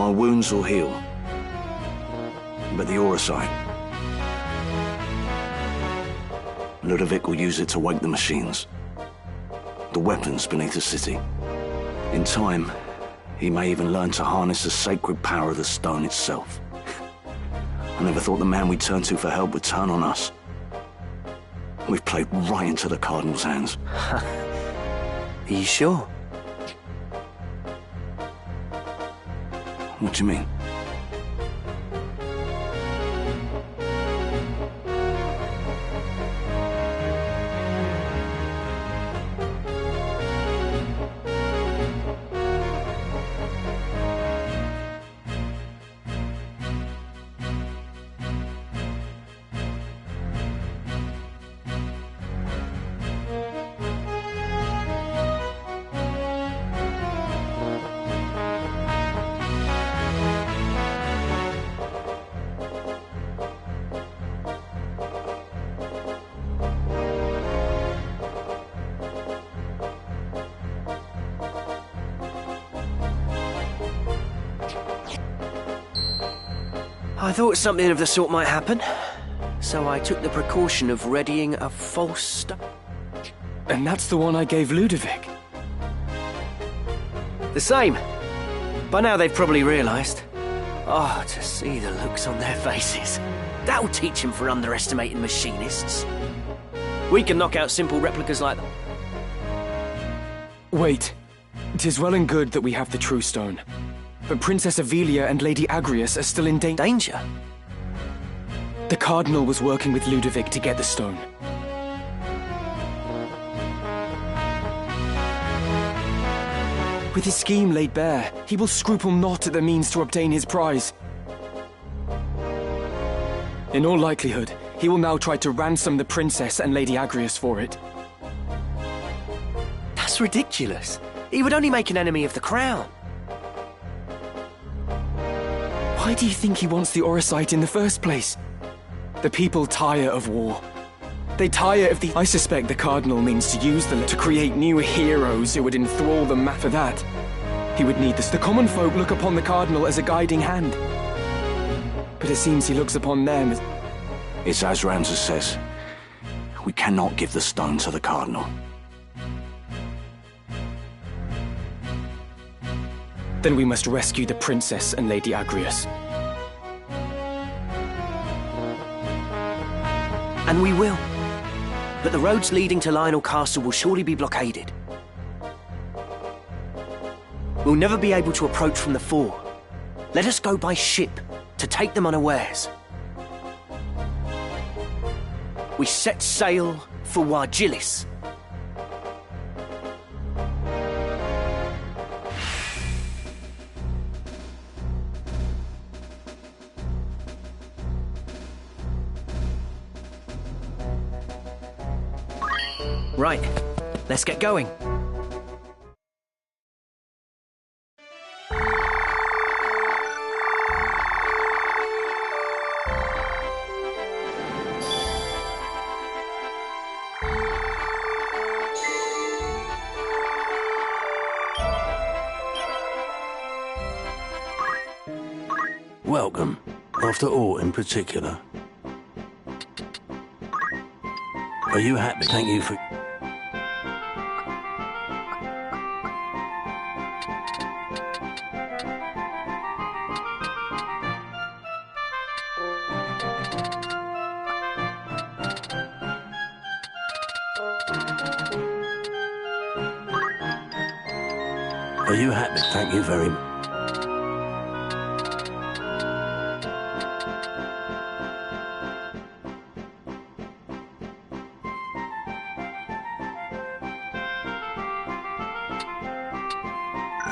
My wounds will heal. But the Auracite... Ludovic will use it to wake the machines. The weapons beneath the city. In time, he may even learn to harness the sacred power of the stone itself. I never thought the man we turned to for help would turn on us. We've played right into the Cardinal's hands. Are you sure? What do you mean? I thought something of the sort might happen, so I took the precaution of readying a false start. And that's the one I gave Ludovic. The same. By now they've probably realised. Oh, to see the looks on their faces. That'll teach them for underestimating machinists. We can knock out simple replicas like that. Wait. 'Tis well and good that we have the True Stone. But Princess Avelia and Lady Agrias are still in Danger? The Cardinal was working with Ludovic to get the stone. With his scheme laid bare, he will scruple not at the means to obtain his prize. In all likelihood, he will now try to ransom the Princess and Lady Agrias for it. That's ridiculous. He would only make an enemy of the Crown. Why do you think he wants the Auracite in the first place? The people tire of war. They tire of the... I suspect the Cardinal means to use the... to create new heroes who would enthrall them. For that, he would need this. The common folk look upon the Cardinal as a guiding hand. But it seems he looks upon them as... It's as Ramses says. We cannot give the stone to the Cardinal. Then we must rescue the Princess and Lady Agrias. And we will. But the roads leading to Lionel Castle will surely be blockaded. We'll never be able to approach from the fort. Let us go by ship to take them unawares. We set sail for Wargilis. Right, let's get going. Welcome, after all in particular. Are you happy? Thank you for... Are you happy? Thank you very much.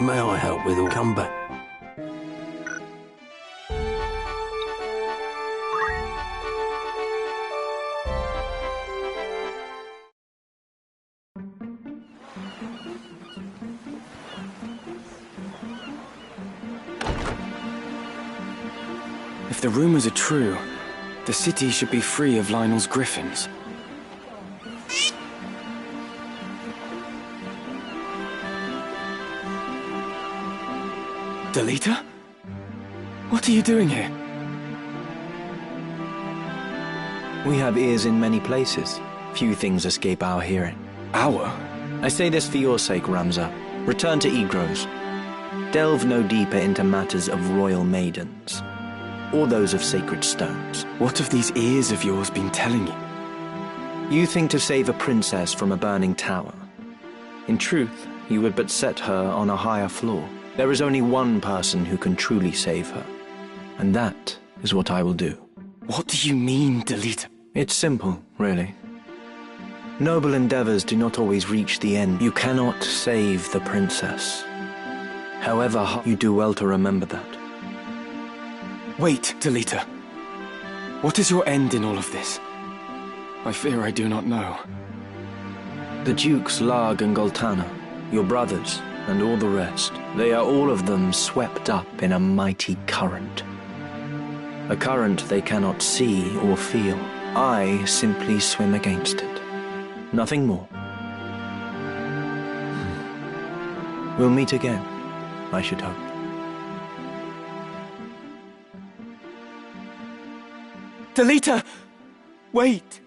May I help with or come back? If the rumors are true, the city should be free of Lionel's griffins. Delita? What are you doing here? We have ears in many places. Few things escape our hearing. Our? I say this for your sake, Ramza. Return to Egros. Delve no deeper into matters of royal maidens, or those of sacred stones. What have these ears of yours been telling you? You think to save a princess from a burning tower. In truth, you would but set her on a higher floor. There is only one person who can truly save her, and that is what I will do. What do you mean, Delita? It's simple, really. Noble endeavors do not always reach the end. You cannot save the princess. However, you do well to remember that. Wait, Delita. What is your end in all of this? I fear I do not know. The Dukes Larg and Goltana, your brothers, and all the rest, they are all of them swept up in a mighty current. A current they cannot see or feel. I simply swim against it. Nothing more. We'll meet again, I should hope. Delita! Wait!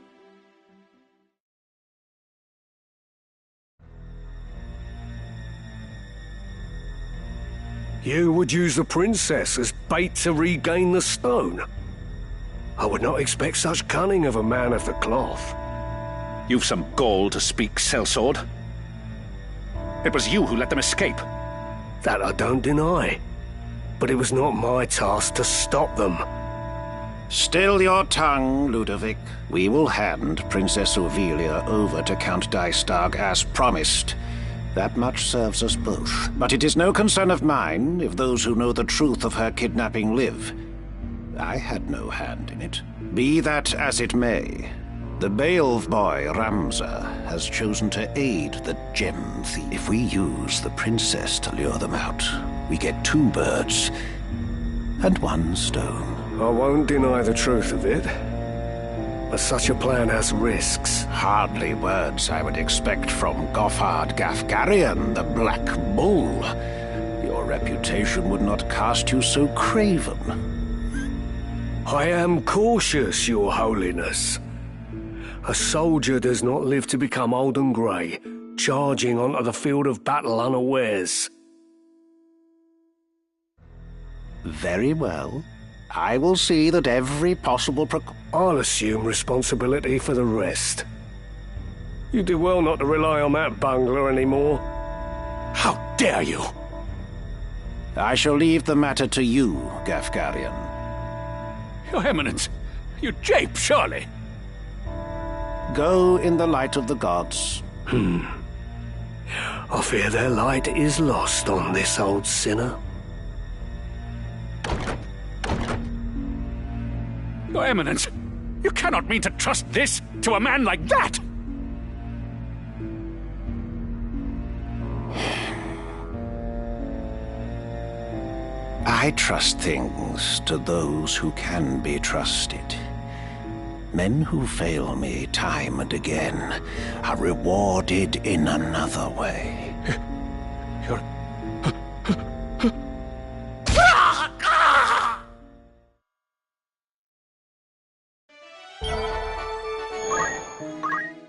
You would use the princess as bait to regain the stone? I would not expect such cunning of a man of the cloth. You've some gall to speak, sellsword. It was you who let them escape. That I don't deny. But it was not my task to stop them. Still your tongue, Ludovic. We will hand Princess Ovelia over to Count Dystag as promised. That much serves us both. But it is no concern of mine if those who know the truth of her kidnapping live. I had no hand in it. Be that as it may, the Beowulf boy, Ramza, has chosen to aid the gem thief. If we use the princess to lure them out, we get 2 birds and 1 stone. I won't deny the truth of it. But such a plan has risks. Hardly words I would expect from Goffard Gafgarian, the Black Bull. Your reputation would not cast you so craven. I am cautious, Your Holiness. A soldier does not live to become old and grey, charging onto the field of battle unawares. Very well. I will see that every possible I'll assume responsibility for the rest. You do well not to rely on that bungler anymore. How dare you! I shall leave the matter to you, Gafgarian. Your Eminence, you jape, surely. Go in the light of the gods. I fear their light is lost on this old sinner. Your Eminence, you cannot mean to trust this to a man like that! I trust things to those who can be trusted. Men who fail me time and again are rewarded in another way. You're...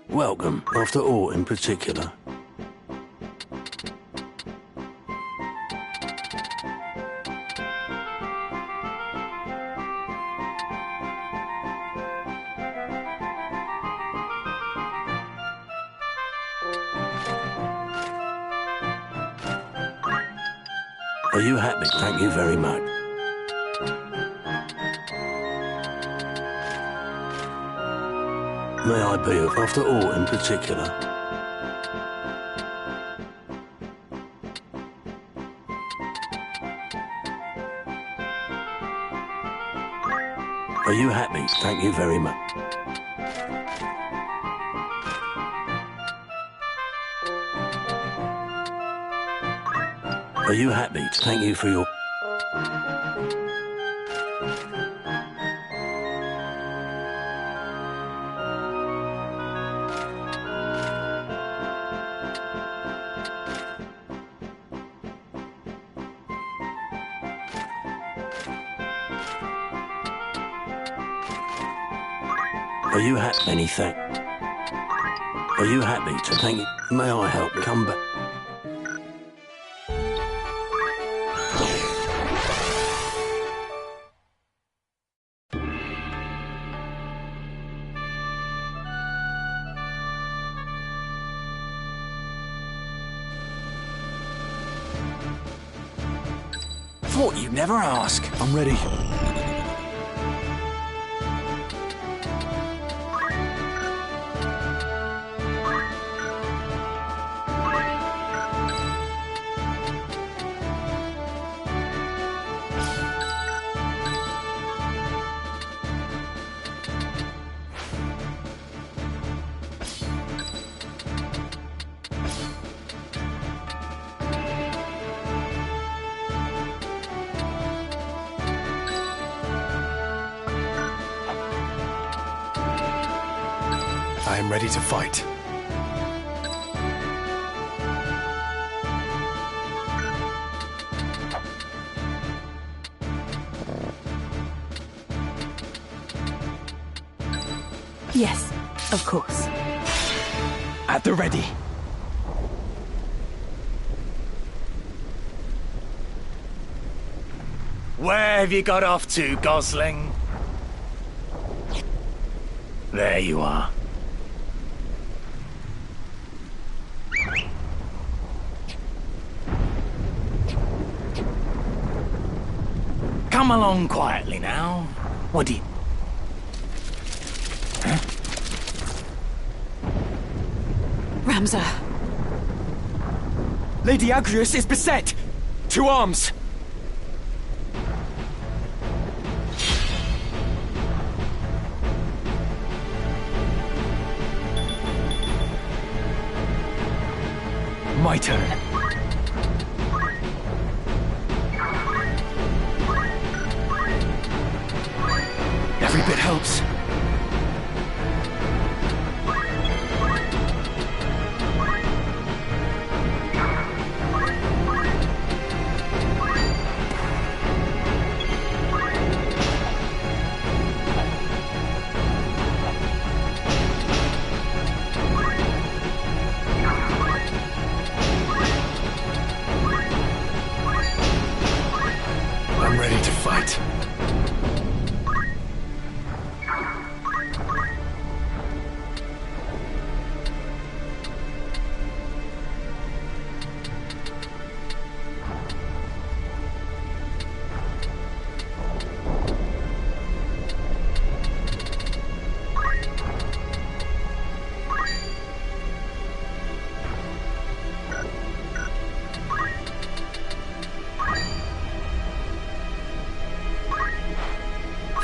Welcome, after all in particular. Are you happy? Thank you very much. May I be of, after all in particular? Are you happy? Thank you very much. Are you happy? Thank you for your... Are you happy? Anything? Are you happy to thank you? May I help come back? Thought you'd never ask. I'm ready. I am ready to fight. Yes, of course. At the ready. Where have you got off to, Gosling? There you are. Come along quietly now. What do you... Huh? Ramza. Lady Agrius is beset! To arms! My turn. Every bit helps. I'm ready to fight.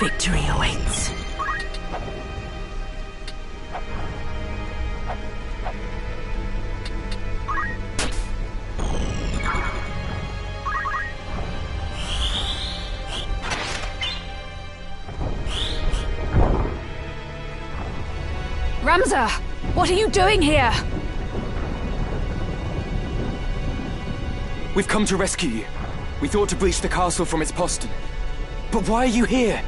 Victory awaits. Ramza! What are you doing here? We've come to rescue you. We thought to breach the castle from its postern. But why are you here?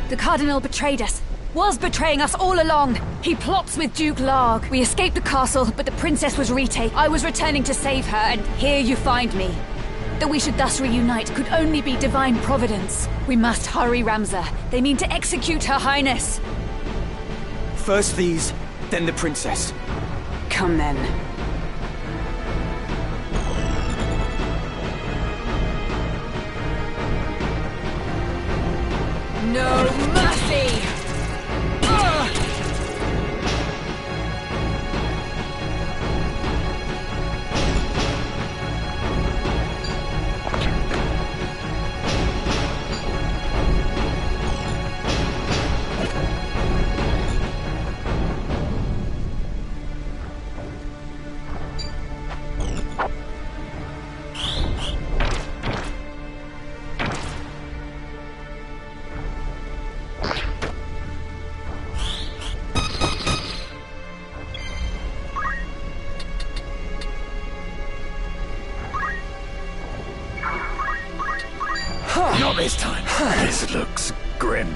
The Cardinal betrayed us. Was betraying us all along. He plots with Duke Larg. We escaped the castle, but the princess was retaken. I was returning to save her, and here you find me. That we should thus reunite could only be divine providence. We must hurry, Ramza. They mean to execute Her Highness. First these, then the princess. Come then. No mercy! It's time. This looks grim.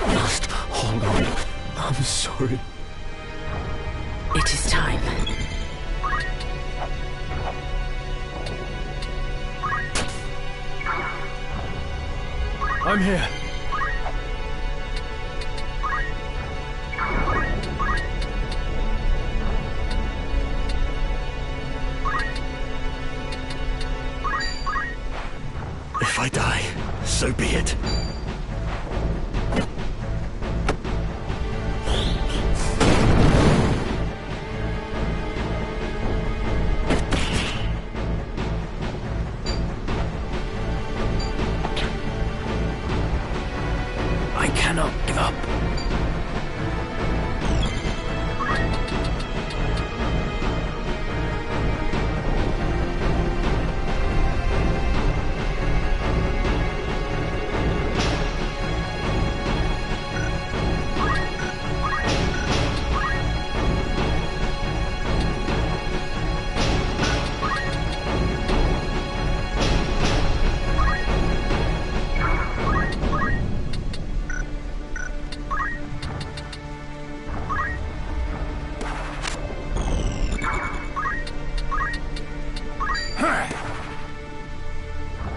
Must hold on. I'm sorry. It is time. I'm here. If I die, so be it. I cannot give up.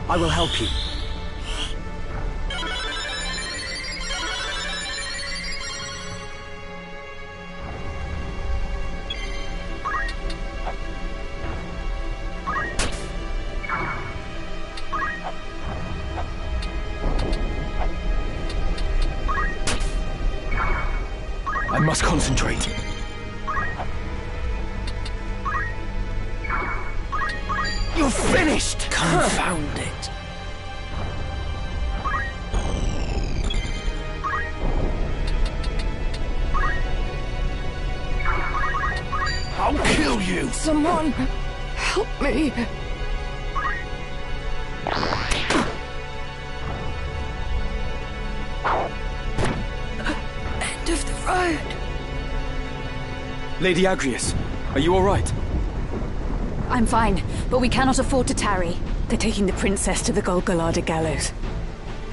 I will help you. I must concentrate. You're finished! Confound it. I'll kill you! Someone, help me. End of the road. Lady Agrias, are you all right? I'm fine, but we cannot afford to tarry. They're taking the princess to the Golgolada gallows.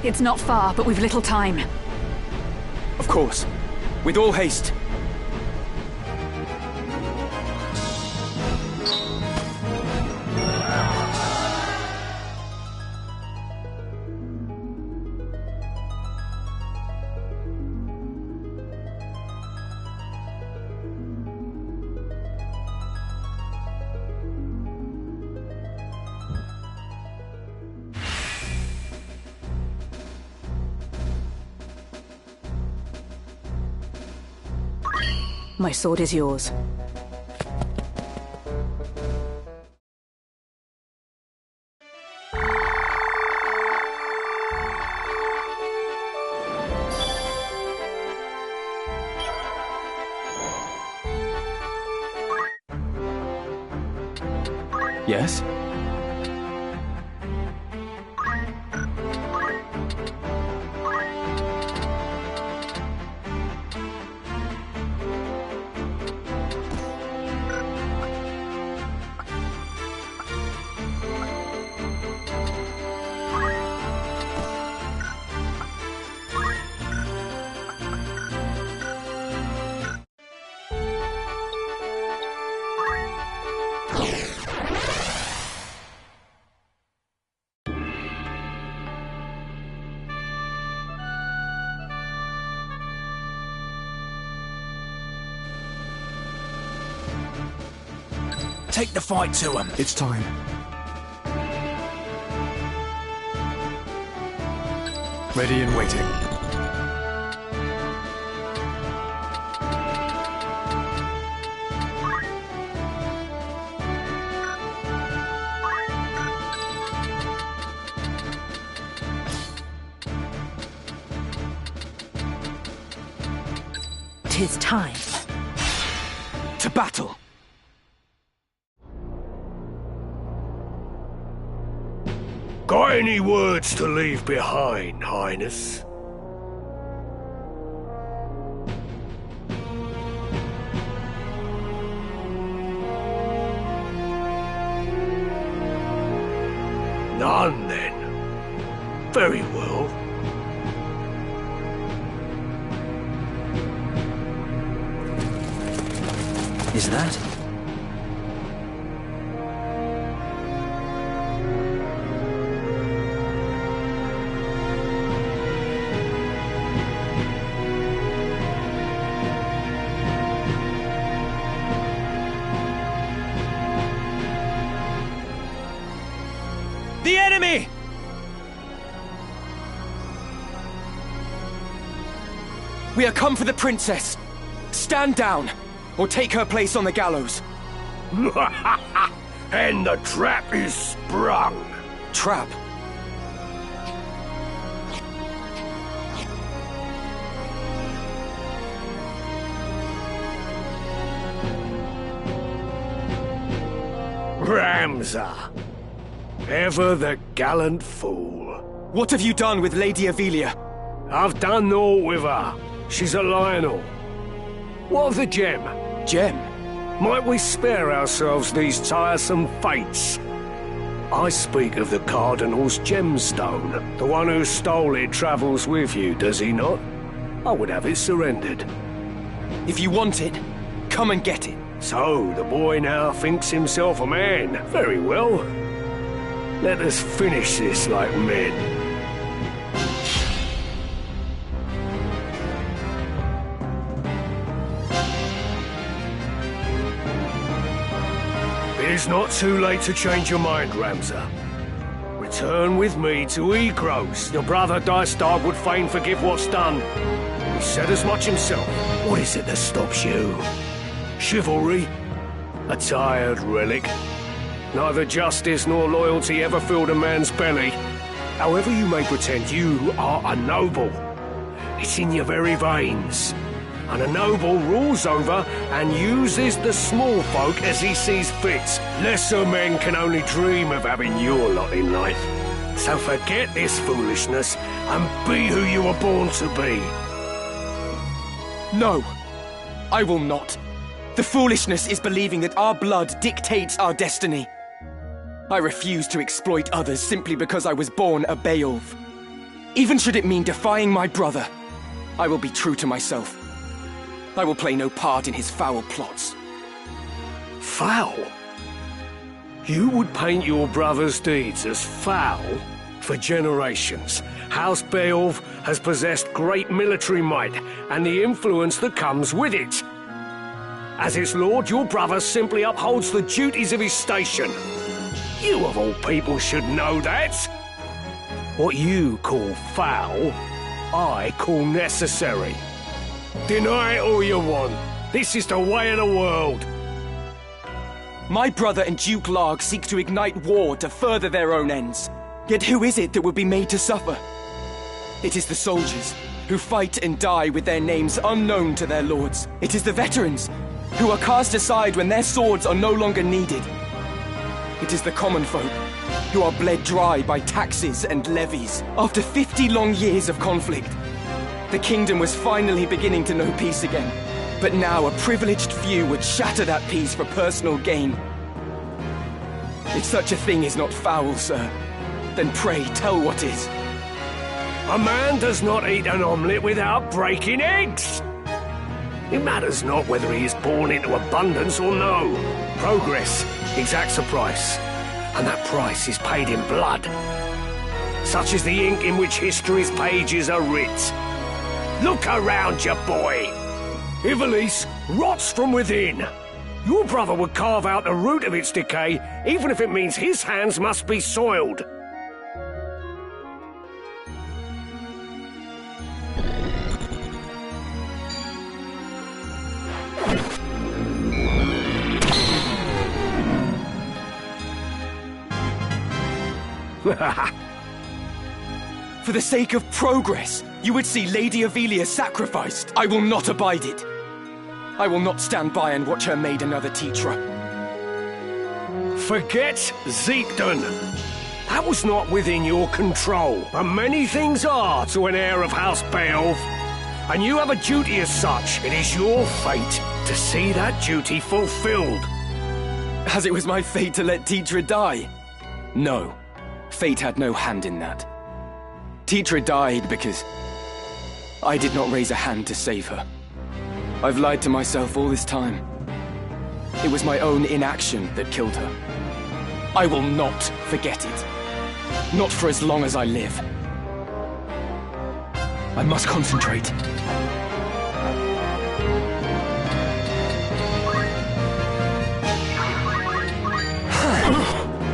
It's not far, but we've little time. Of course. With all haste. My sword is yours. Yes? Take the fight to him. It's time. Ready and waiting. Tis time. To battle! Go Any words to leave behind, Highness? None, then. Very well. Is that? The enemy! We are come for the princess. Stand down, or take her place on the gallows. And the trap is sprung. Trap? Ramza. Ever the gallant fool. What have you done with Lady Avelia? I've done naught with her. She's a Lionel. What of the gem? Gem? Might we spare ourselves these tiresome fates? I speak of the Cardinal's gemstone. The one who stole it travels with you, does he not? I would have it surrendered. If you want it, come and get it. So, the boy now thinks himself a man. Very well. Let us finish this like men. It is not too late to change your mind, Ramza. Return with me to Egros. Your brother Dystark would fain forgive what's done. He said as much himself. What is it that stops you? Chivalry? A tired relic? Neither justice nor loyalty ever filled a man's belly. However you may pretend, you are a noble. It's in your very veins. And a noble rules over and uses the small folk as he sees fit. Lesser men can only dream of having your lot in life. So forget this foolishness and be who you were born to be. No, I will not. The foolishness is believing that our blood dictates our destiny. I refuse to exploit others simply because I was born a Beowulf. Even should it mean defying my brother, I will be true to myself. I will play no part in his foul plots. Foul? You would paint your brother's deeds as foul? For generations, House Beowulf has possessed great military might and the influence that comes with it. As its lord, your brother simply upholds the duties of his station. You of all people should know that. What you call foul, I call necessary. Deny it all you want. This is the way of the world. My brother and Duke Larg seek to ignite war to further their own ends. Yet who is it that would be made to suffer? It is the soldiers, who fight and die with their names unknown to their lords. It is the veterans, who are cast aside when their swords are no longer needed. It is the common folk, who are bled dry by taxes and levies. After 50 long years of conflict, the kingdom was finally beginning to know peace again. But now a privileged few would shatter that peace for personal gain. If such a thing is not foul, sir, then pray tell what is. A man does not eat an omelette without breaking eggs. It matters not whether he is born into abundance or no. Progress exacts a price, and that price is paid in blood. Such is the ink in which history's pages are writ. Look around you, boy. Ivalice rots from within. Your brother would carve out the root of its decay, even if it means his hands must be soiled. For the sake of progress, you would see Lady Avelia sacrificed. I will not abide it. I will not stand by and watch her maid another teacher. Forget Zeekden. That was not within your control. But many things are to an heir of House Beowulf. And you have a duty as such. It is your fate to see that duty fulfilled. As it was my fate to let Tetra die? No. Fate had no hand in that. Tetra died because I did not raise a hand to save her. I've lied to myself all this time. It was my own inaction that killed her. I will not forget it. Not for as long as I live. I must concentrate.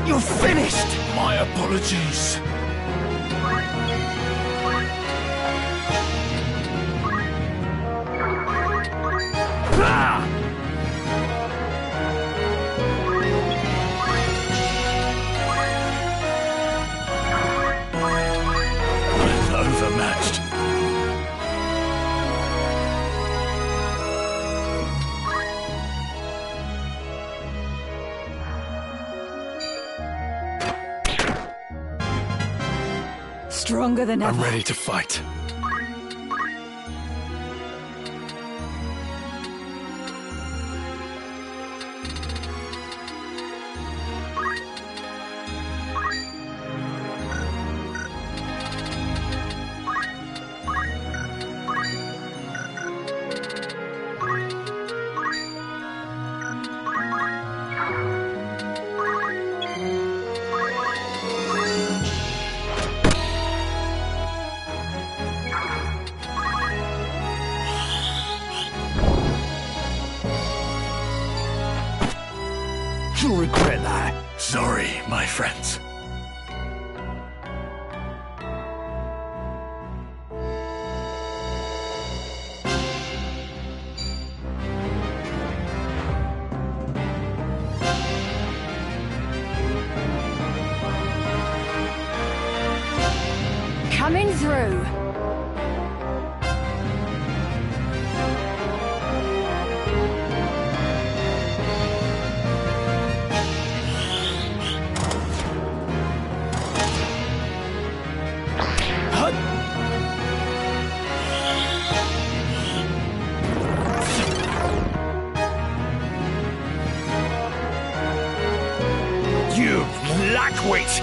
You're finished! My apologies. Ah! Overmatched. Stronger than ever. I'm ready to fight. You'll regret that. Sorry, my friends. Coming through. You lackwit!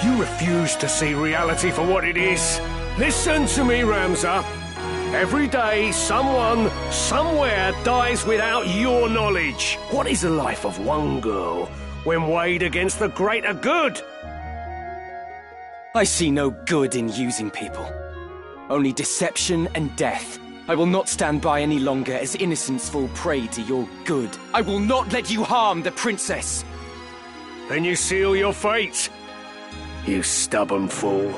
You refuse to see reality for what it is. Listen to me, Ramza. Every day, someone, somewhere dies without your knowledge. What is the life of one girl when weighed against the greater good? I see no good in using people. Only deception and death. I will not stand by any longer as innocents fall prey to your good. I will not let you harm the princess. Then you seal your fate. You stubborn fool.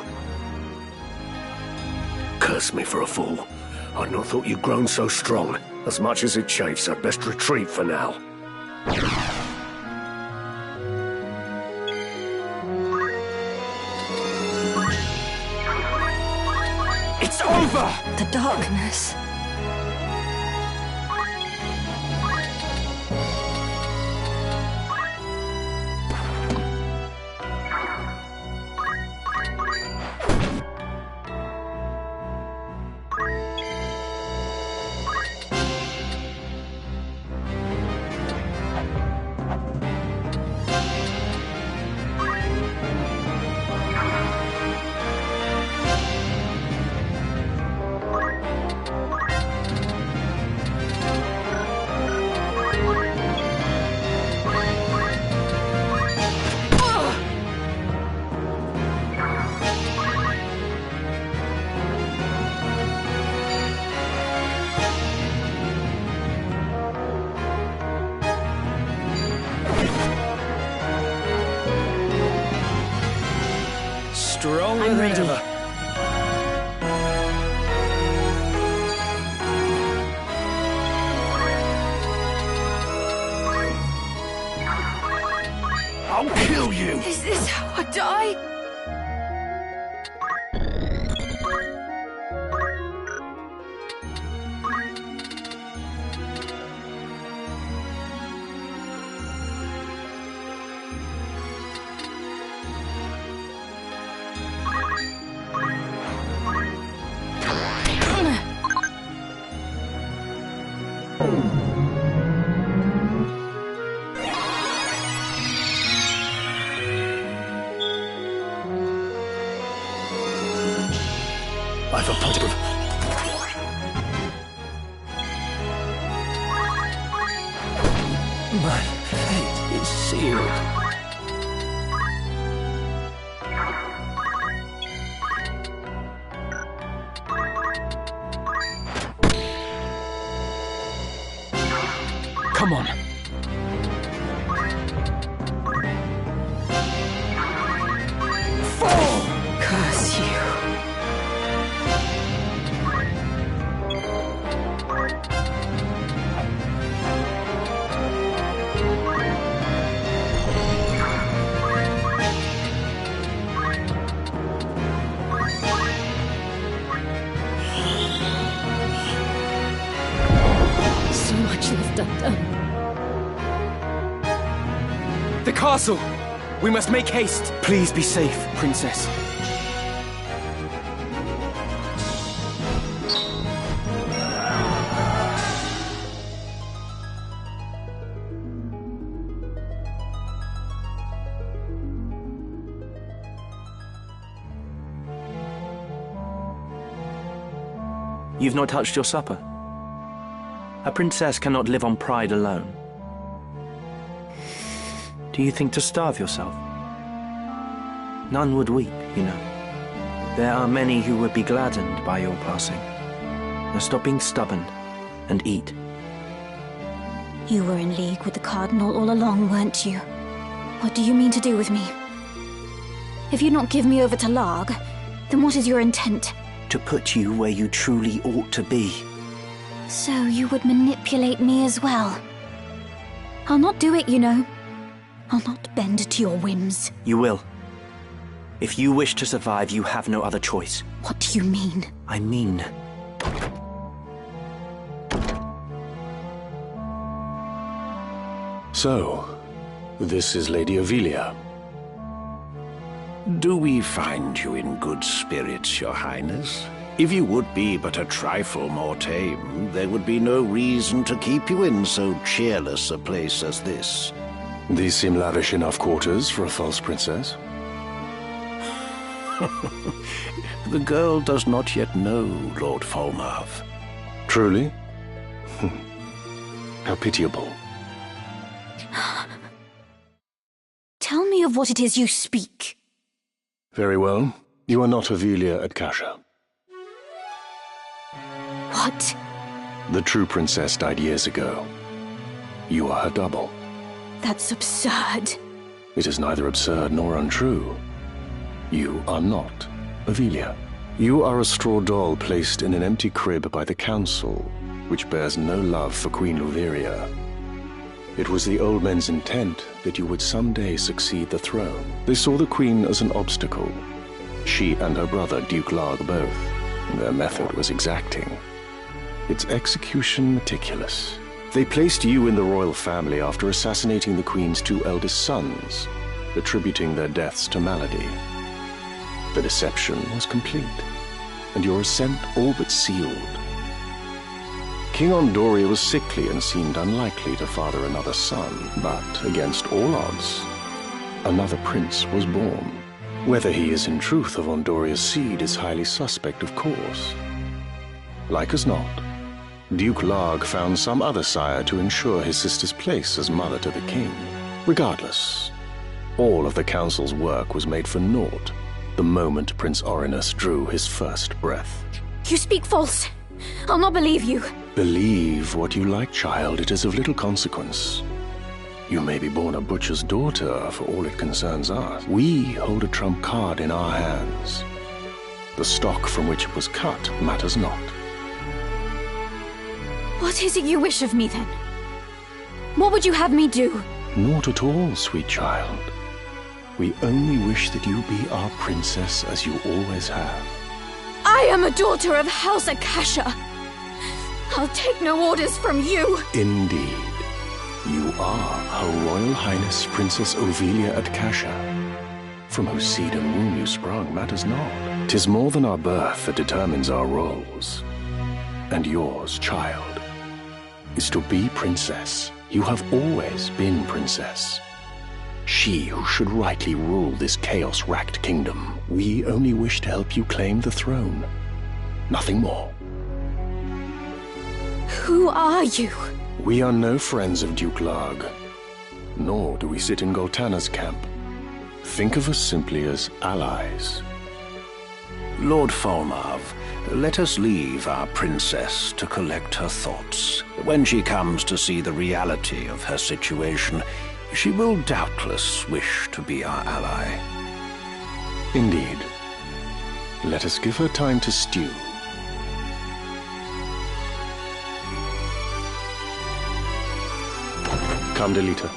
Curse me for a fool. I'd not thought you'd grown so strong. As much as it chafes, I'd best retreat for now. It's over! The darkness. Stronger I'm than ready. ever. I'll kill you! Is this how I die? I've appointed him. My fate is sealed. Come on. Fall! Curse you. So much left undone. The castle! We must make haste. Please be safe, Princess. You've not touched your supper. A princess cannot live on pride alone. Do you think to starve yourself? None would weep, you know. There are many who would be gladdened by your passing. Now stop being stubborn and eat. You were in league with the Cardinal all along, weren't you? What do you mean to do with me? If you not give me over to Larg, then what is your intent? To put you where you truly ought to be. So you would manipulate me as well? I'll not do it, you know. I'll not bend to your whims. You will. If you wish to survive, you have no other choice. What do you mean? I mean... So, this is Lady Ovelia. Do we find you in good spirits, Your Highness? If you would be but a trifle more tame, there would be no reason to keep you in so cheerless a place as this. These seem lavish enough quarters for a false princess. The girl does not yet know Lord Falmouth. Truly? How pitiable. Tell me of what it is you speak. Very well. You are not Ovelia at Kasha. What? The true princess died years ago. You are her double. That's absurd. It is neither absurd nor untrue. You are not Ovelia. You are a straw doll placed in an empty crib by the council, which bears no love for Queen Luveria. It was the old men's intent that you would someday succeed the throne. They saw the queen as an obstacle. She and her brother, Duke Larg, both. Their method was exacting. Its execution meticulous. They placed you in the royal family after assassinating the queen's two eldest sons, attributing their deaths to malady. The deception was complete, and your ascent all but sealed. King Ondoria was sickly and seemed unlikely to father another son, but against all odds, another prince was born. Whether he is in truth of Ondoria's seed is highly suspect, of course. Like as not, Duke Larg found some other sire to ensure his sister's place as mother to the king. Regardless, all of the council's work was made for naught the moment Prince Orinus drew his first breath. You speak false. I'll not believe you. Believe what you like, child. It is of little consequence. You may be born a butcher's daughter for all it concerns us. We hold a trump card in our hands. The stock from which it was cut matters not. What is it you wish of me, then? What would you have me do? Naught at all, sweet child. We only wish that you be our princess as you always have. I am a daughter of House Akasha. I'll take no orders from you. Indeed. You are Her Royal Highness Princess Ovelia at Kasha. From whose seed and womb you sprung matters not. 'Tis more than our birth that determines our roles. And yours, child, is to be princess. You have always been princess. She who should rightly rule this chaos-racked kingdom. We only wish to help you claim the throne. Nothing more. Who are you? We are no friends of Duke Larg, nor do we sit in Goltana's camp. Think of us simply as allies. Lord Falmarv, let us leave our princess to collect her thoughts. When she comes to see the reality of her situation, she will doubtless wish to be our ally. Indeed. Let us give her time to stew. Come, Delita.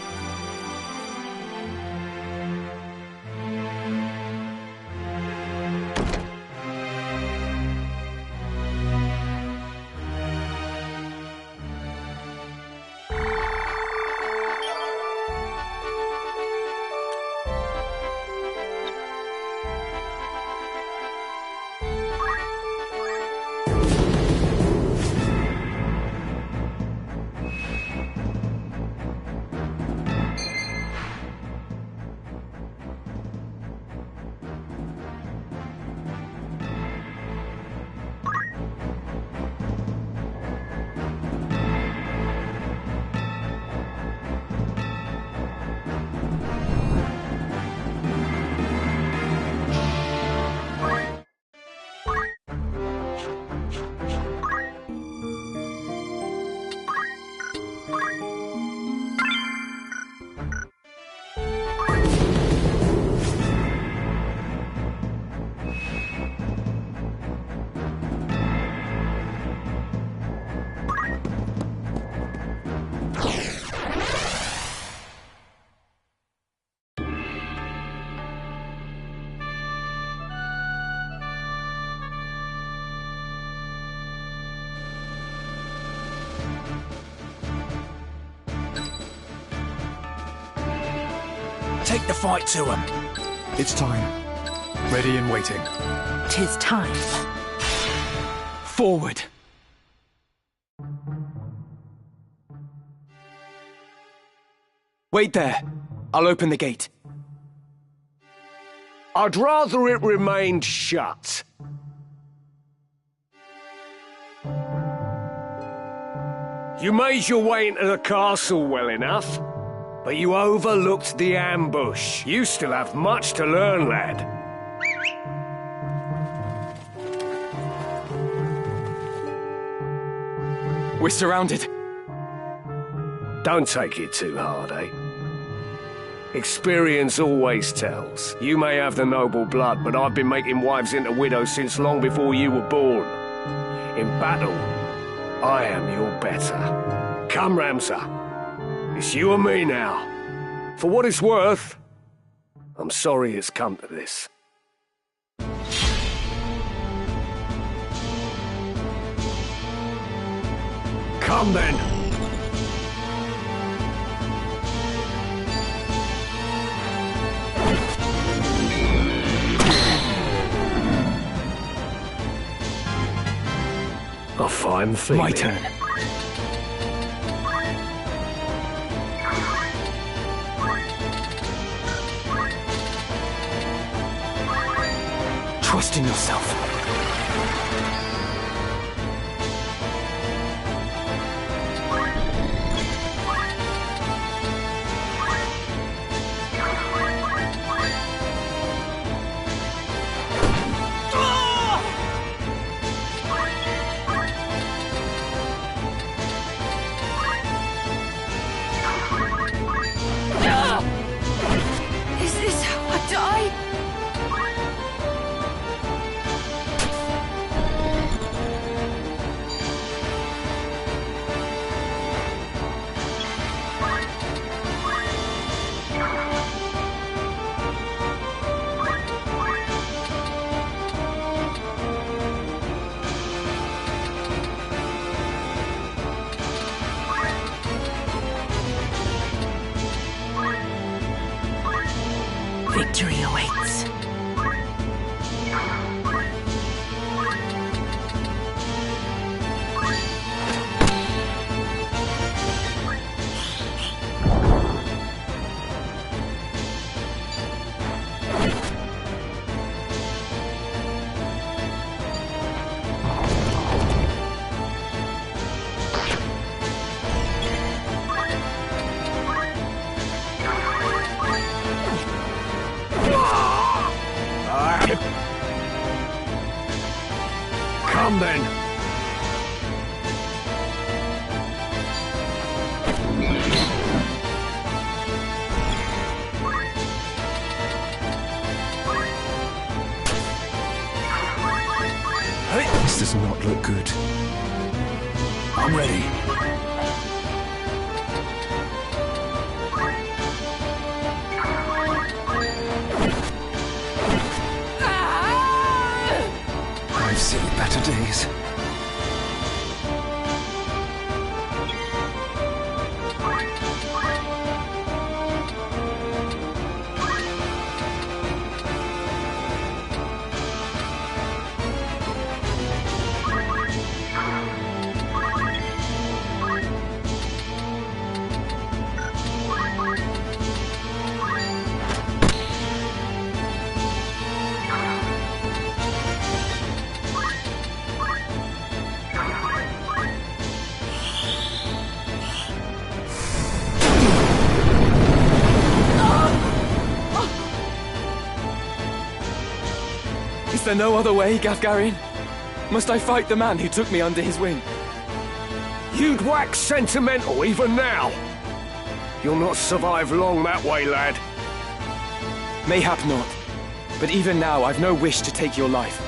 Take the fight to him. It's time. Ready and waiting. 'Tis time. Forward! Wait there. I'll open the gate. I'd rather it remained shut. You made your way into the castle well enough, but you overlooked the ambush. You still have much to learn, lad. We're surrounded. Don't take it too hard, eh? Experience always tells. You may have the noble blood, but I've been making wives into widows since long before you were born. In battle, I am your better. Come, Ramza. It's you and me now. For what it's worth, I'm sorry it's come to this. Come then. A fine feeling. My turn. Trust in yourself. Is this how I die? Victory awaits. Come then. This does not look good. I'm ready. I've seen better days. Is there no other way, Gafgarian? Must I fight the man who took me under his wing? You'd wax sentimental even now. You'll not survive long that way, lad. Mayhap not. But even now, I've no wish to take your life.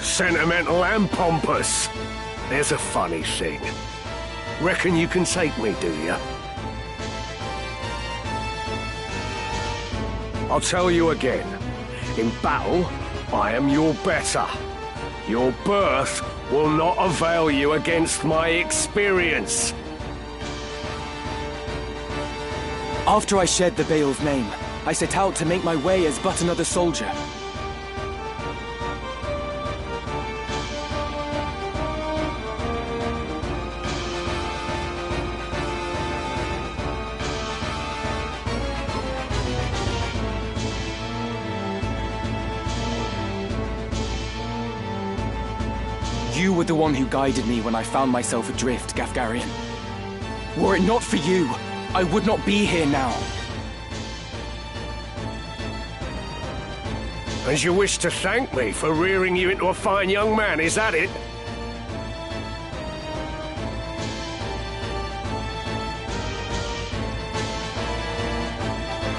Sentimental and pompous. There's a funny thing. Reckon you can take me, do ya? I'll tell you again. In battle, I am your better. Your birth will not avail you against my experience. After I shed the Beowulf name, I set out to make my way as but another soldier. You were the one who guided me when I found myself adrift, Gafgarian. Were it not for you, I would not be here now. And you wish to thank me for rearing you into a fine young man, is that it?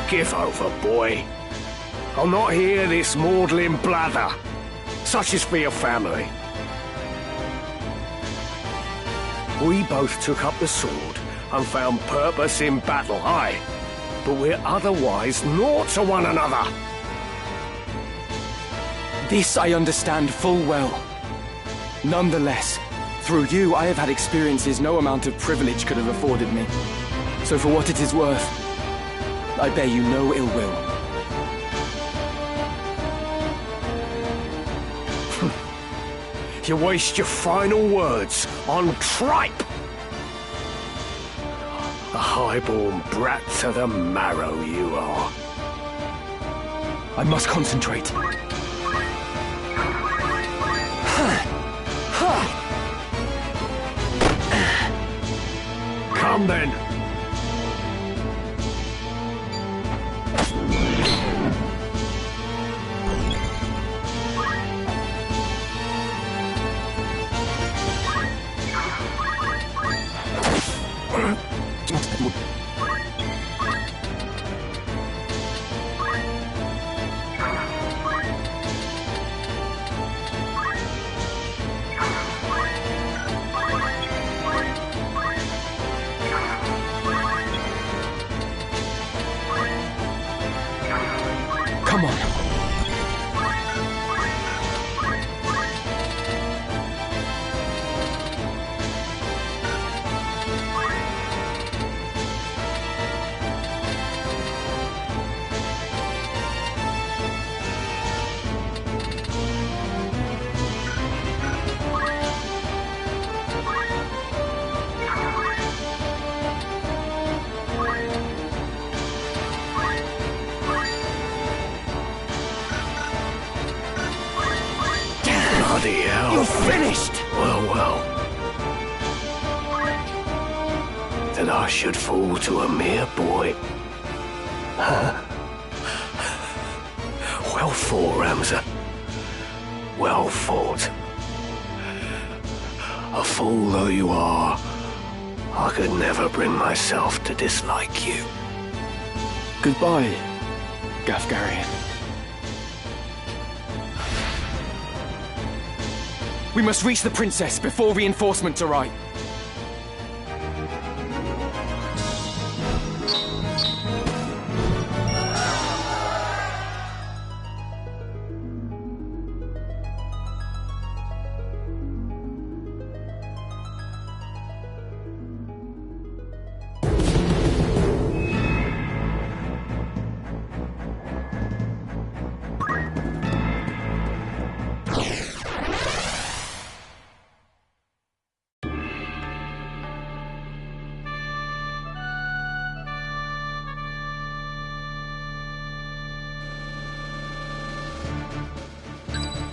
Give over, boy. I'll not hear this maudlin blather. Such is for your family. We both took up the sword and found purpose in battle, aye, but we're otherwise naught to one another. This I understand full well. Nonetheless, through you I have had experiences no amount of privilege could have afforded me. So for what it is worth, I bear you no ill will. You waste your final words on tripe! A highborn brat to the marrow you are. I must concentrate. Come then. Come on. Bloody hell. You're finished! Well, well. Then I should fall to a mere boy. Well fought, Ramza. Well fought. A fool though you are, I could never bring myself to dislike you. Goodbye, Gafgarian. We must reach the princess before reinforcements arrive.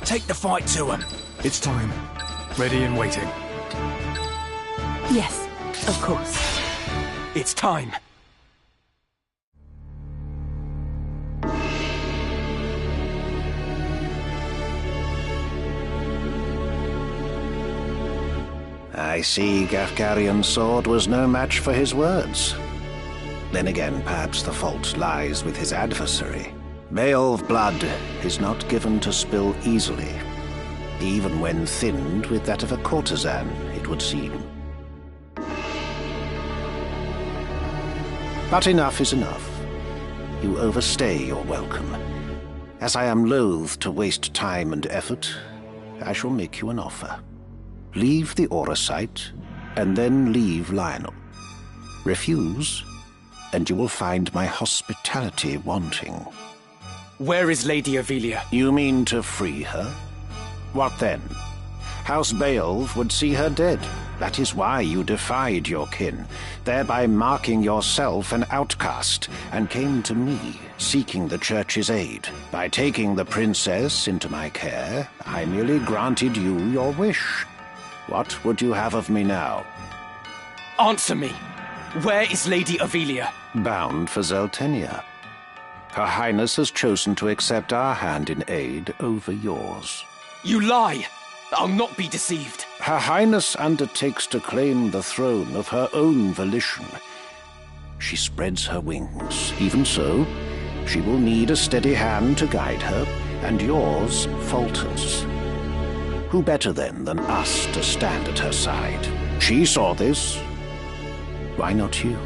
Take the fight to him. It's time. Ready and waiting. Yes, of course. It's time. I see Gafgarian's sword was no match for his words. Then again, perhaps the fault lies with his adversary. Beowulf blood is not given to spill easily, even when thinned with that of a courtesan, it would seem. But enough is enough. You overstay your welcome. As I am loath to waste time and effort, I shall make you an offer. Leave the Orosite, and then leave Lionel. Refuse, and you will find my hospitality wanting. Where is Lady Avelia? You mean to free her? What then? House Beowulf would see her dead. That is why you defied your kin, thereby marking yourself an outcast, and came to me, seeking the Church's aid. By taking the princess into my care, I merely granted you your wish. What would you have of me now? Answer me. Where is Lady Avelia? Bound for Zeltenia. Her Highness has chosen to accept our hand in aid over yours. You lie! I'll not be deceived. Her Highness undertakes to claim the throne of her own volition. She spreads her wings. Even so, she will need a steady hand to guide her, and yours falters. Who better then than us to stand at her side? She saw this. Why not you?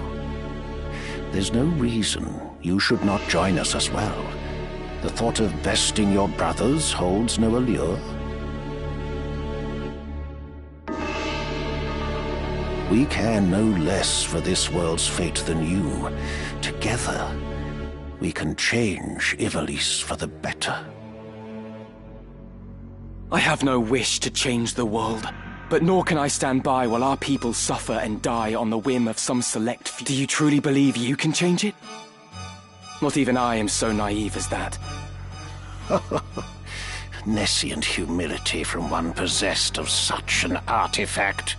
There's no reason you should not join us as well. The thought of besting your brothers holds no allure. We care no less for this world's fate than you. Together, we can change Ivalice for the better. I have no wish to change the world, but nor can I stand by while our people suffer and die on the whim of some select few. Do you truly believe you can change it? Not even I am so naive as that. Nescient humility from one possessed of such an artifact.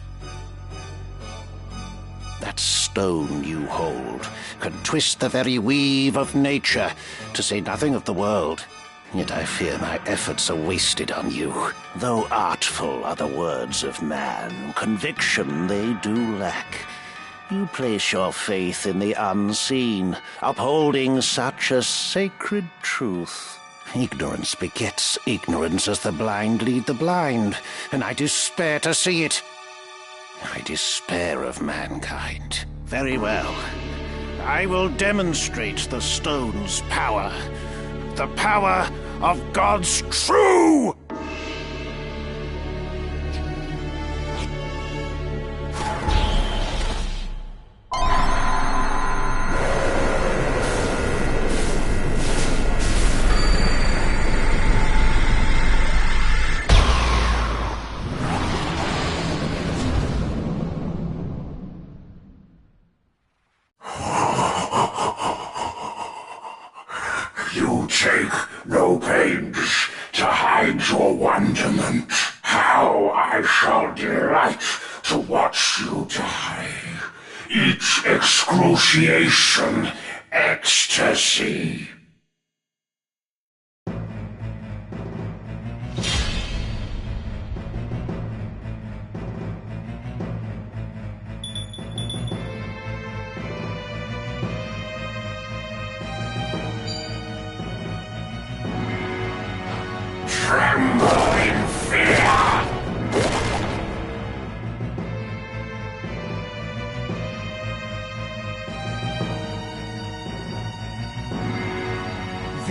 That stone you hold can twist the very weave of nature, to say nothing of the world. Yet I fear my efforts are wasted on you. Though artful are the words of man, conviction they do lack. You place your faith in the unseen, upholding such a sacred truth. Ignorance begets ignorance as the blind lead the blind, and I despair to see it. I despair of mankind. Very well. I will demonstrate the stone's power. The power of God's true! You take no pains to hide your wonderment. How I shall delight to watch you die. Each excruciation, ecstasy.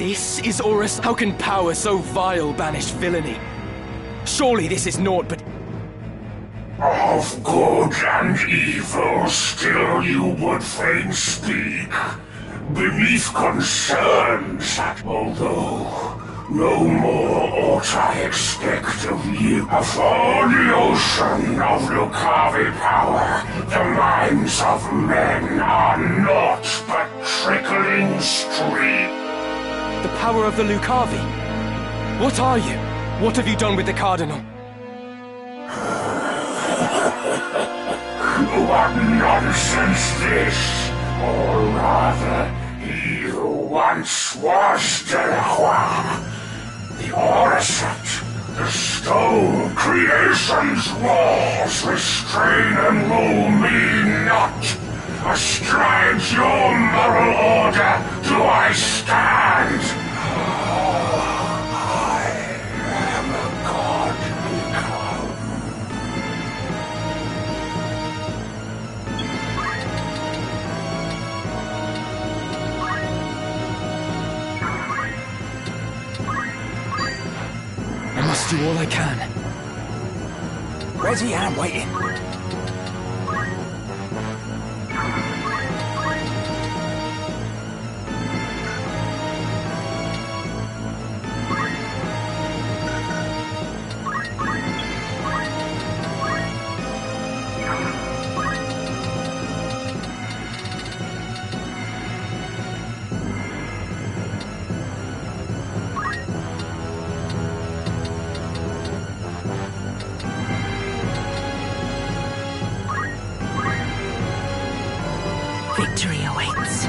This is Horus? How can power so vile banish villainy? Surely this is naught but... Of good and evil still you would fain speak, beneath concerns that although no more ought I expect of you. For the ocean of Lucavi power, the minds of men are naught but trickling stream. The power of the Lucavi? What are you? What have you done with the Cardinal? What nonsense this! Or rather, he who once was Delacroix. The Orasat, the stone creation's laws restrain and rule me not. Astride your moral order do I stand. I am a god become. I must do all I can. Where's he? I'm waiting. Victory awaits.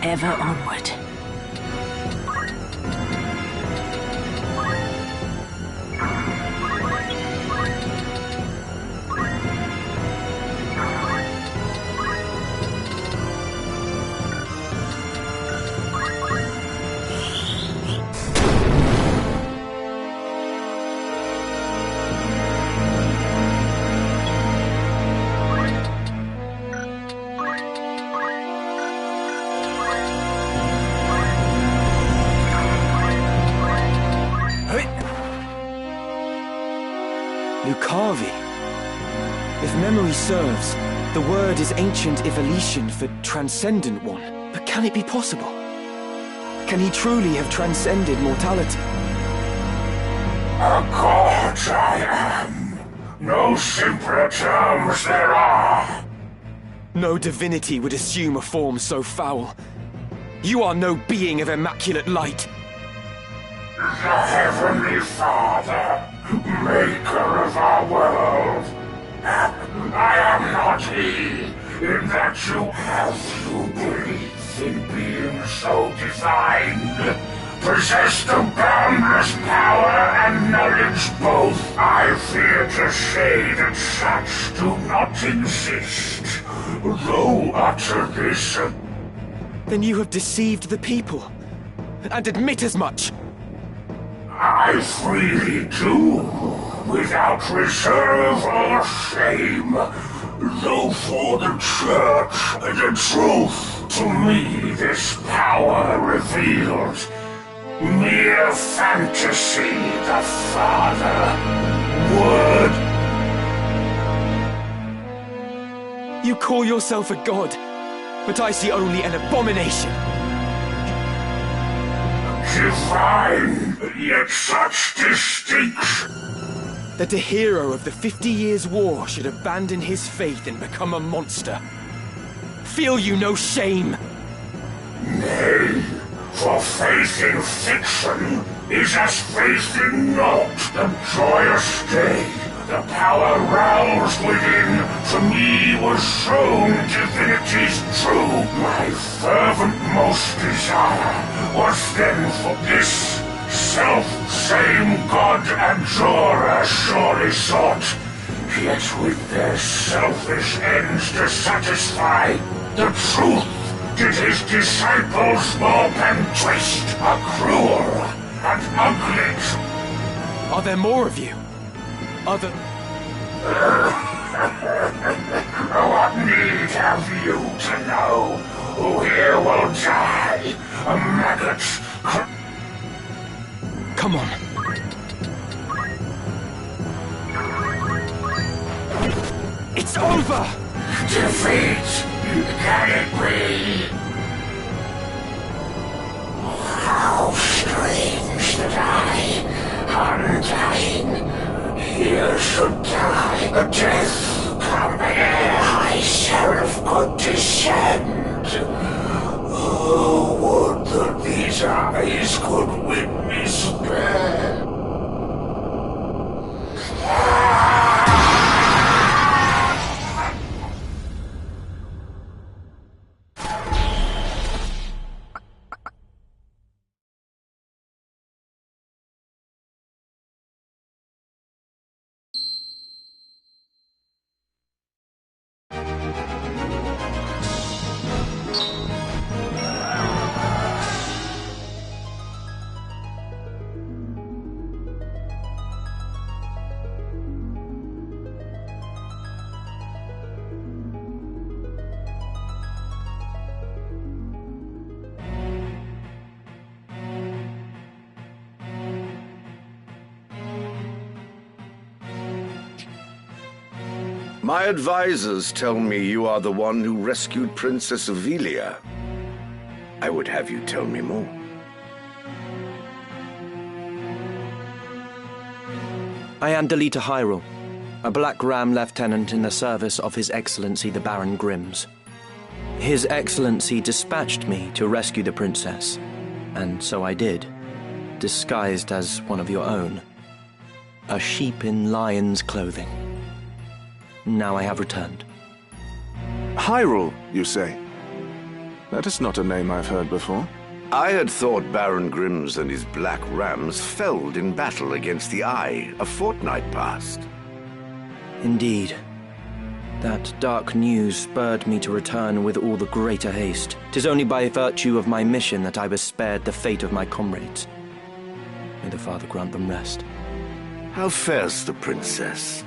Ever onward. Lucavi. If memory serves, the word is ancient Evolution for transcendent one. But can it be possible? Can he truly have transcended mortality? A god I am. No simpler terms there are. No divinity would assume a form so foul. You are no being of immaculate light. The Heavenly Father, maker of our world. I am not he, in that you have you believe in being so divine. Possessed of boundless power and knowledge both. I fear to say that such do not exist. Though utter this... Then you have deceived the people, and admit as much. I freely do, without reserve or shame. Though for the Church, the truth, to me this power revealed. Mere fantasy, the Father. Word. You call yourself a god, but I see only an abomination. Divine, yet such distinction. That a hero of the 50 Years' War should abandon his faith and become a monster. Feel you no shame? Nay, for faith in fiction is as faith in naught. The joyous day, the power roused within, to me was shown divinity's true. My fervent most desire was then for this self-same God Anjora surely sought, yet with their selfish ends to satisfy, the truth did his disciples mob and twist, a cruel and ugly. Are there more of you? Other... What need have you to know? Who here will die? A maggot. Come on. It's over! Defeat! Can it be? How strange that undying, here should die a death come ere I seraph could descend. Oh, would that these eyes could witness death. My advisors tell me you are the one who rescued Princess Avelia. I would have you tell me more. I am Delita Hyrule, a Black Ram lieutenant in the service of His Excellency the Baron Grimm's. His Excellency dispatched me to rescue the princess, and so I did, disguised as one of your own. A sheep in lion's clothing. Now I have returned. Hyrule, you say? That is not a name I've heard before. I had thought Baron Grimm's and his Black Rams felled in battle against the Eye a fortnight past. Indeed. That dark news spurred me to return with all the greater haste. 'Tis only by virtue of my mission that I was spared the fate of my comrades. May the Father grant them rest. How fares the princess?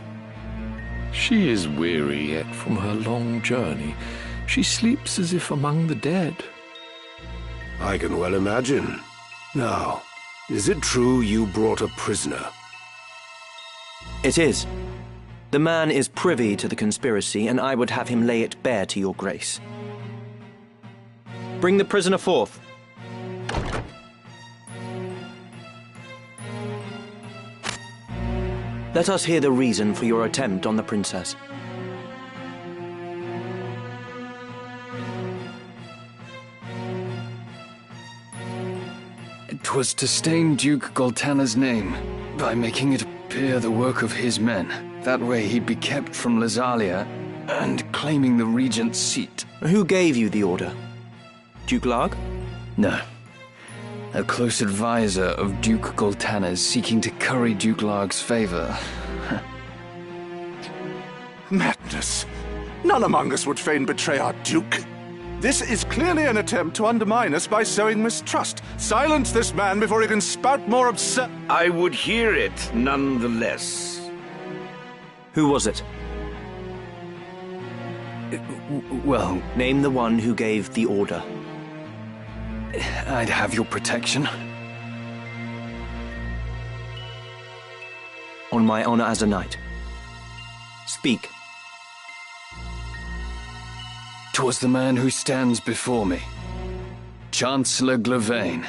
She is weary yet from her long journey. She sleeps as if among the dead. I can well imagine. Now, is it true you brought a prisoner? It is. The man is privy to the conspiracy, and I would have him lay it bare to your grace. Bring the prisoner forth. Let us hear the reason for your attempt on the princess. It was to stain Duke Goltana's name by making it appear the work of his men. That way he'd be kept from Lazalia and claiming the regent's seat. Who gave you the order? Duke Larg? No. A close advisor of Duke Goltana's seeking to curry Duke Larg's favor. Madness. None among us would fain betray our Duke. This is clearly an attempt to undermine us by sowing mistrust. Silence this man before he can spout more absurd... I would hear it nonetheless. Who was it? Well, name the one who gave the order. I'd have your protection. On my honor as a knight. Speak. 'Twas the man who stands before me. Chancellor Glavain.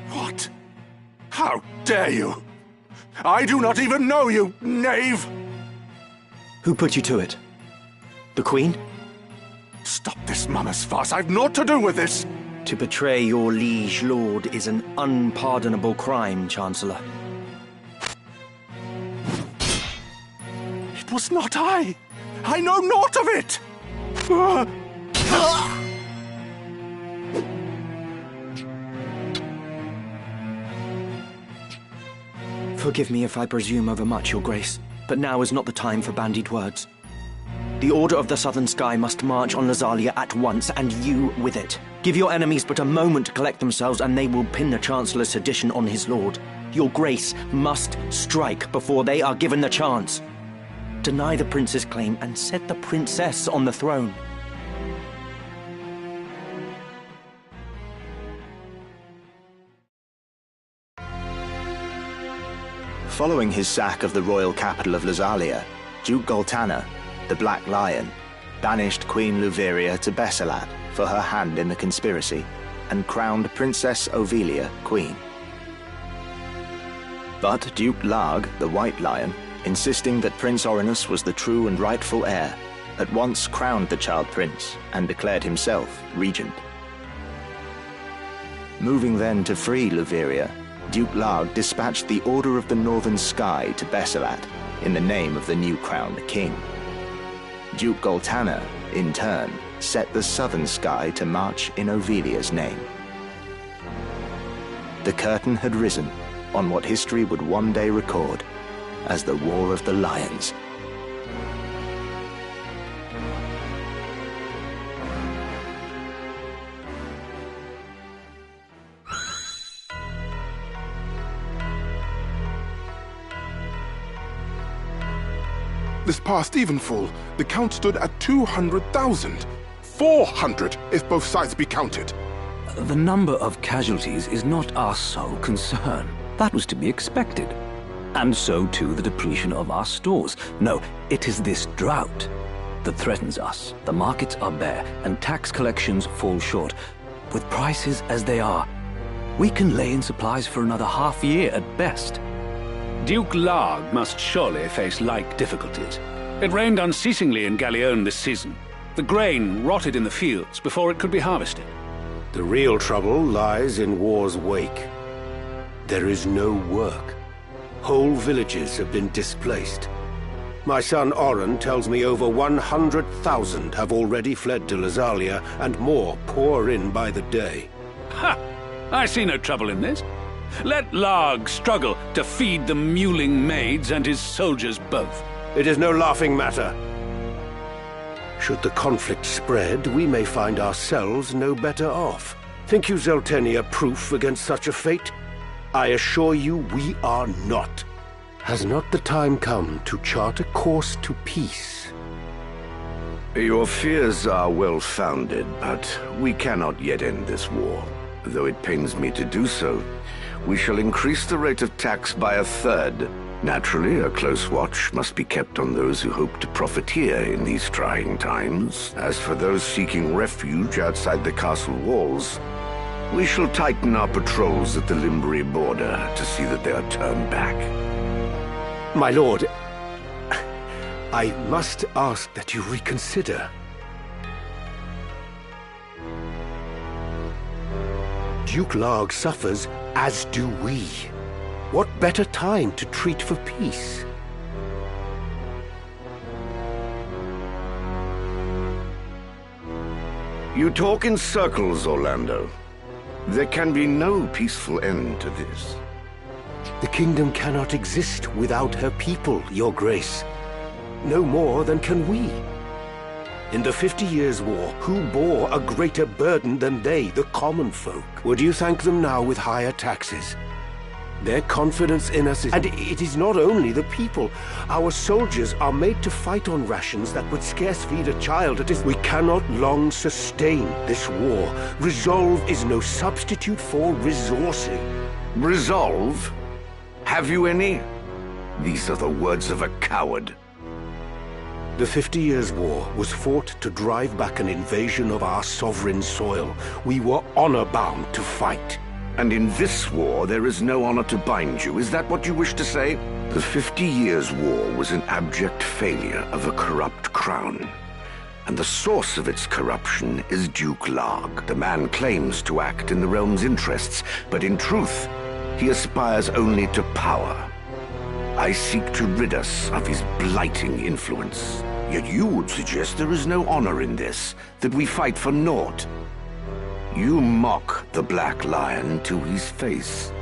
What? How dare you? I do not even know you, knave! Who put you to it? The Queen? Stop this mummer's farce. I've naught to do with this. To betray your liege lord is an unpardonable crime, Chancellor. It was not I. I know naught of it. Forgive me if I presume overmuch, Your Grace, but now is not the time for bandied words. The Order of the Southern Sky must march on Lazalia at once, and you with it. Give your enemies but a moment to collect themselves, and they will pin the Chancellor's sedition on his lord. Your Grace must strike before they are given the chance. Deny the prince's claim and set the princess on the throne. Following his sack of the royal capital of Lazalia, Duke Goltana, the Black Lion, banished Queen Luveria to Besselat for her hand in the conspiracy, and crowned Princess Ovelia queen. But Duke Larg, the White Lion, insisting that Prince Orinus was the true and rightful heir, at once crowned the child prince and declared himself regent. Moving then to free Luveria, Duke Larg dispatched the Order of the Northern Sky to Besselat in the name of the new crowned king. Duke Goltana, in turn, set the Southern Sky to march in Ovelia's name. The curtain had risen on what history would one day record as the War of the Lions. This past evenfall, the count stood at 200,000. 400 if both sides be counted. The number of casualties is not our sole concern. That was to be expected. And so too the depletion of our stores. No, it is this drought that threatens us. The markets are bare, and tax collections fall short. With prices as they are, we can lay in supplies for another half year at best. Duke Larg must surely face like difficulties. It rained unceasingly in Galleon this season. The grain rotted in the fields before it could be harvested. The real trouble lies in war's wake. There is no work. Whole villages have been displaced. My son Oren tells me over 100,000 have already fled to Lazalia, and more pour in by the day. Ha! I see no trouble in this. Let Larg struggle to feed the mewling maids and his soldiers both. It is no laughing matter. Should the conflict spread, we may find ourselves no better off. Think you Zeltenia proof against such a fate? I assure you we are not. Has not the time come to chart a course to peace? Your fears are well-founded, but we cannot yet end this war. Though it pains me to do so, we shall increase the rate of tax by 1/3. Naturally, a close watch must be kept on those who hope to profiteer in these trying times. As for those seeking refuge outside the castle walls, we shall tighten our patrols at the Limbri border to see that they are turned back. My lord, I must ask that you reconsider. Duke Larg suffers, as do we. What better time to treat for peace? You talk in circles, Orlando. There can be no peaceful end to this. The kingdom cannot exist without her people, Your Grace. No more than can we. In the 50 Years' War, who bore a greater burden than they, the common folk? Would you thank them now with higher taxes? Their confidence in us is... And it is not only the people. Our soldiers are made to fight on rations that would scarce feed a child. We cannot long sustain this war. Resolve is no substitute for resourcing. Resolve? Have you any? These are the words of a coward. The 50 Years' War was fought to drive back an invasion of our sovereign soil. We were honor-bound to fight. And in this war, there is no honor to bind you. Is that what you wish to say? The 50 Years' War was an abject failure of a corrupt crown. And the source of its corruption is Duke Larg. The man claims to act in the realm's interests, but in truth, he aspires only to power. I seek to rid us of his blighting influence. Yet you would suggest there is no honor in this, that we fight for naught. You mock the Black Lion to his face.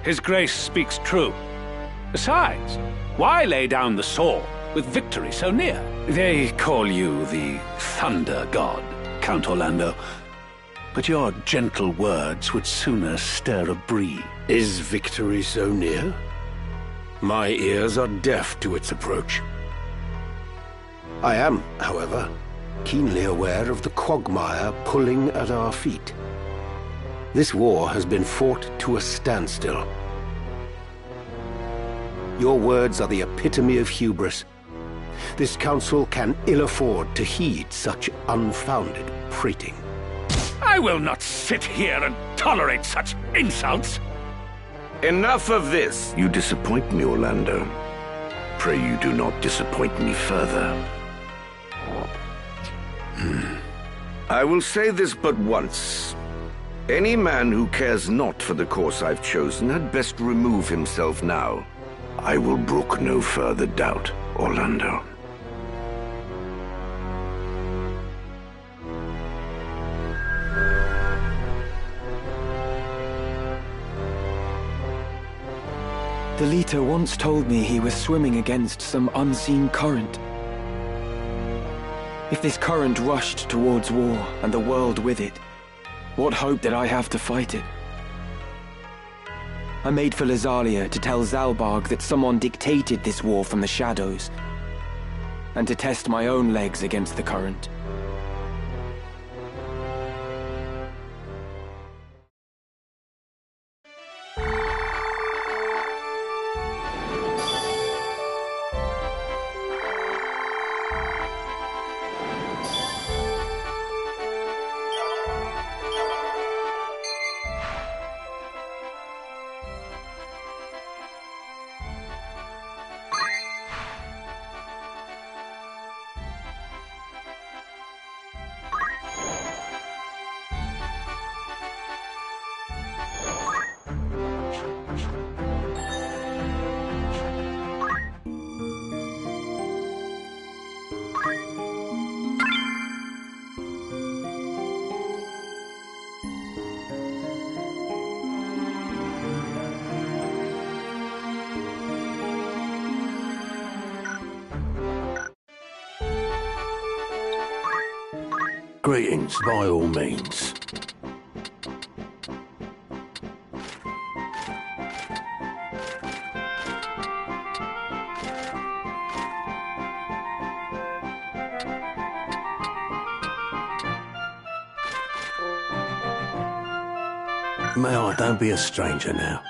His Grace speaks true. Besides, why lay down the sword with victory so near. They call you the Thunder God, Count Orlando. But your gentle words would sooner stir a breeze. Is victory so near? My ears are deaf to its approach. I am, however, keenly aware of the quagmire pulling at our feet. This war has been fought to a standstill. Your words are the epitome of hubris. This council can ill afford to heed such unfounded prating. I will not sit here and tolerate such insults. Enough of this! You disappoint me, Orlando. Pray you do not disappoint me further. I will say this but once. Any man who cares not for the course I've chosen had best remove himself now. I will brook no further doubt, Orlando. The Leader once told me he was swimming against some unseen current. If this current rushed towards war, and the world with it, what hope did I have to fight it? I made for Lazalia to tell Zalbarg that someone dictated this war from the shadows, and to test my own legs against the current. Greetings, by all means. May I? Don't be a stranger now.